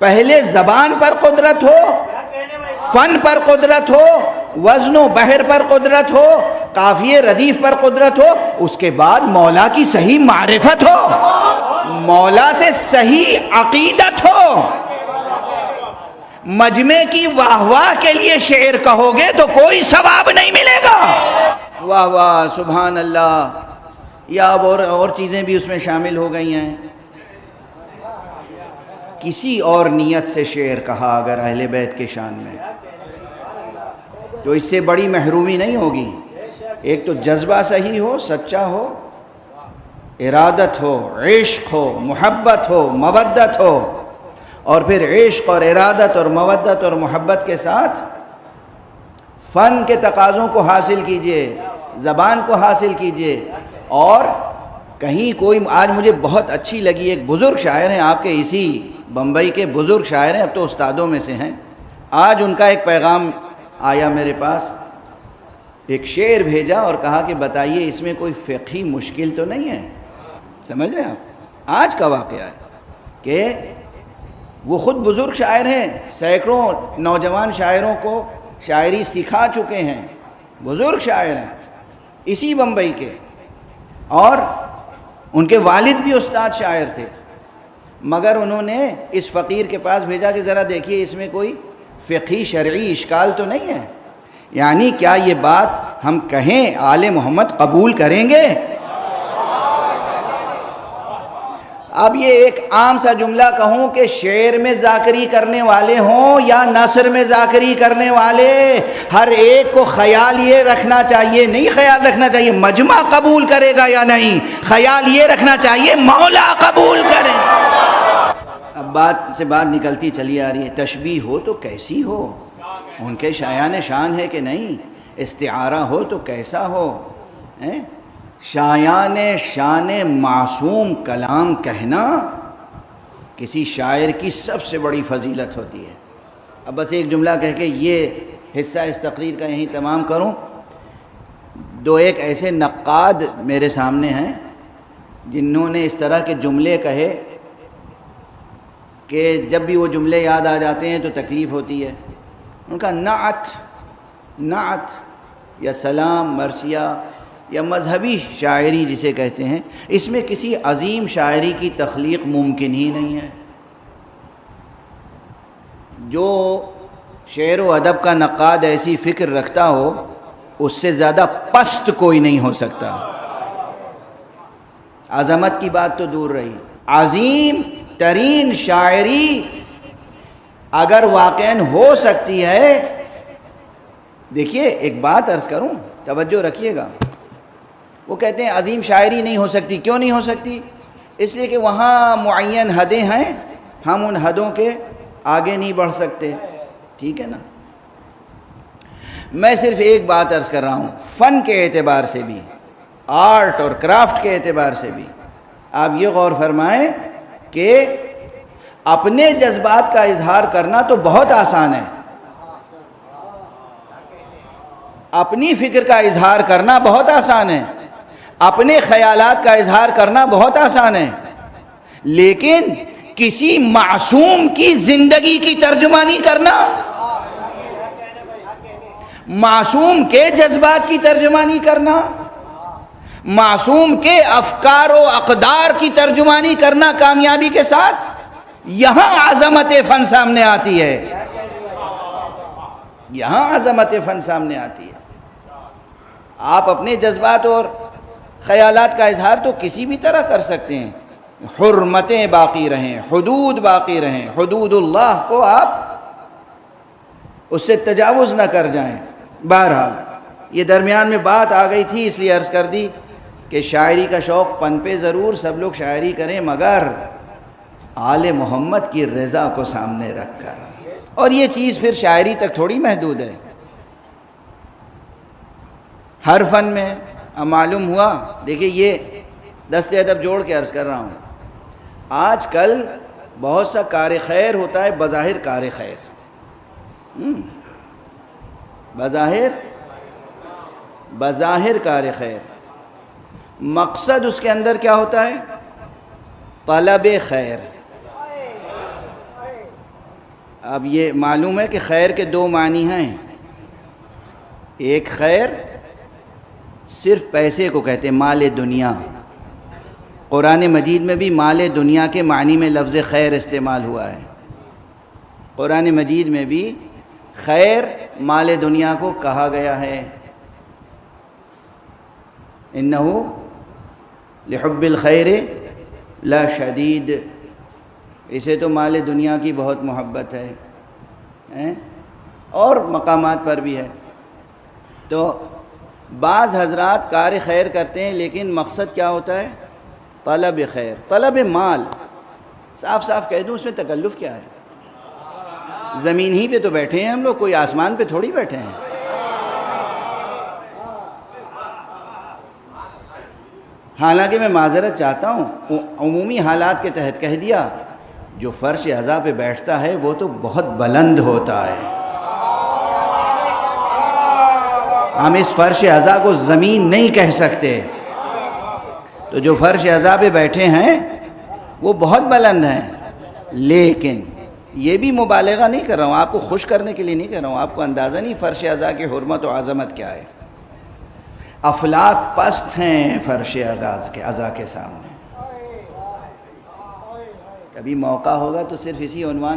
پہلے زبان پر قدرت ہو، فن پر قدرت ہو، وزن و بحر پر قدرت ہو، قافیے ردیف پر قدرت ہو، اس کے بعد مولا کی صحیح معرفت ہو، مولا سے صحیح عقیدت ہو۔ مجمع کی واہ واہ کے لیے شعر کہو گے تو کوئی ثواب نہیں ملے گا۔ واہ واہ، سبحان اللہ، یا اب اور چیزیں بھی اس میں شامل ہو گئی ہیں۔ کسی اور نیت سے شعر کہا اگر اہل بیت کے شان میں تو اس سے بڑی محرومی نہیں ہوگی۔ ایک تو جذبہ صحیح ہو، سچا ہو، ارادت ہو، عشق ہو، محبت ہو، مودت ہو، اور پھر عشق اور ارادت اور مودت اور محبت کے ساتھ فن کے تقاضوں کو حاصل کیجئے، زبان کو حاصل کیجئے۔ اور کہیں کوئی، آج مجھے بہت اچھی لگی، ایک بزرگ شاعر ہیں آپ کے اسی بمبئی کے بزرگ شاعر ہیں، اب تو استادوں میں سے ہیں، آج ان کا ایک پیغام آیا میرے پاس، ایک شعر بھیجا اور کہا کہ بتائیے اس میں کوئی فقہی مشکل تو نہیں ہے؟ سمجھ رہے ہیں آپ؟ آج کا واقعہ ہے کہ وہ خود بزرگ شاعر ہیں، سینکڑوں نوجوان شاعروں کو شاعری سکھا چکے ہیں، بزرگ شاعر ہیں اسی بمبئی کے، اور ان کے والد بھی استاد شاعر تھے، مگر انہوں نے اس فقیر کے پاس بھیجا کہ ذرا دیکھیے اس میں کوئی فقہی شرعی اشکال تو نہیں ہے؟ یعنی کیا یہ بات ہم کہیں آل محمد قبول کریں گے؟ اب یہ ایک عام سا جملہ کہوں کہ شعر میں ذاکری کرنے والے ہوں یا نثر میں ذاکری کرنے والے، ہر ایک کو خیال یہ رکھنا چاہیے، نہیں خیال رکھنا چاہیے مجمع قبول کرے گا یا نہیں، خیال یہ رکھنا چاہیے مولا قبول کرے۔ اب بات سے بات نکلتی چلی آ رہی ہے، تشبیہ ہو تو کیسی ہو؟ ان کے شایان شان ہے کہ نہیں؟ استعارہ ہو تو کیسا ہو؟ شایان شان معصوم کلام کہنا کسی شاعر کی سب سے بڑی فضیلت ہوتی ہے۔ اب بس ایک جملہ کہہ کے یہ حصہ اس تقریر کا یہیں تمام کروں۔ دو ایک ایسے نقاد میرے سامنے ہیں جنہوں نے اس طرح کے جملے کہے کہ جب بھی وہ جملے یاد آ جاتے ہیں تو تکلیف ہوتی ہے۔ ان کا نعت یا سلام مرثیہ یا مذہبی شاعری جسے کہتے ہیں، اس میں کسی عظیم شاعری کی تخلیق ممکن ہی نہیں ہے۔ جو شعر و ادب کا نقاد ایسی فکر رکھتا ہو اس سے زیادہ پست کوئی نہیں ہو سکتا۔ عظمت کی بات تو دور رہی، عظیم ترین شاعری اگر واقعاً ہو سکتی ہے، دیکھیے ایک بات عرض کروں، توجہ رکھیے گا، وہ کہتے ہیں عظیم شاعری نہیں ہو سکتی، کیوں نہیں ہو سکتی؟ اس لیے کہ وہاں معین حدیں ہیں، ہم ان حدوں کے آگے نہیں بڑھ سکتے، ٹھیک ہے نا؟ میں صرف ایک بات عرض کر رہا ہوں، فن کے اعتبار سے بھی، آرٹ اور کرافٹ کے اعتبار سے بھی آپ یہ غور فرمائیں کہ اپنے جذبات کا اظہار کرنا تو بہت آسان ہے، اپنی فکر کا اظہار کرنا بہت آسان ہے، اپنے خیالات کا اظہار کرنا بہت آسان ہے، لیکن کسی معصوم کی زندگی کی ترجمانی کرنا، معصوم کے جذبات کی ترجمانی کرنا، معصوم کے افکار و اقدار کی ترجمانی کرنا کامیابی کے ساتھ، یہاں عظمت فن سامنے آتی ہے، یہاں عظمت فن سامنے آتی ہے۔ آپ اپنے جذبات اور خیالات کا اظہار تو کسی بھی طرح کر سکتے ہیں، حرمتیں باقی رہیں، حدود باقی رہیں، حدود اللہ کو آپ اس سے تجاوز نہ کر جائیں۔ بہرحال یہ درمیان میں بات آ گئی تھی اس لیے عرض کر دی کہ شاعری کا شوق پن پہ ضرور سب لوگ شاعری کریں، مگر آل محمد کی رضا کو سامنے رکھ کر، اور یہ چیز پھر شاعری تک تھوڑی محدود ہے، ہر فن میں معلوم ہوا۔ دیکھیے یہ دست ادب جوڑ کے عرض کر رہا ہوں، آج کل بہت سا کار خیر ہوتا ہے، بظاہر کار خیر، بظاہر کار خیر، مقصد اس کے اندر کیا ہوتا ہے؟ طلب خیر، اب یہ معلوم ہے کہ خیر کے دو معنی ہیں. ایک خیر صرف پیسے کو کہتے ہیں، مال دنیا. قرآن مجید میں بھی مال دنیا کے معنی میں لفظ خیر استعمال ہوا ہے. قرآن مجید میں بھی خیر مال دنیا کو کہا گیا ہے. انہو لحب الخیر لا شدید، اسے تو مال دنیا کی بہت محبت ہے، اور مقامات پر بھی ہے. تو بعض حضرات کار خیر کرتے ہیں، لیکن مقصد کیا ہوتا ہے؟ طلب خیر، طلب مال. صاف صاف کہہ دوں، اس میں تکلف کیا ہے؟ زمین ہی پہ تو بیٹھے ہیں ہم لوگ، کوئی آسمان پہ تھوڑی بیٹھے ہیں. حالانکہ میں معذرت چاہتا ہوں، عمومی حالات کے تحت کہہ دیا، جو فرش عزا پہ بیٹھتا ہے وہ تو بہت بلند ہوتا ہے. ہم اس فرش عزا کو زمین نہیں کہہ سکتے. تو جو فرش عزا پہ بیٹھے ہیں وہ بہت بلند ہیں. لیکن یہ بھی مبالغہ نہیں کر رہا ہوں، آپ کو خوش کرنے کے لیے نہیں کہہ رہا ہوں. آپ کو اندازہ نہیں فرش عزا کی حرمت و عظمت کیا ہے. افلاک پست ہیں فرش عزا کے سامنے. کبھی موقع ہوگا تو صرف اسی عنوان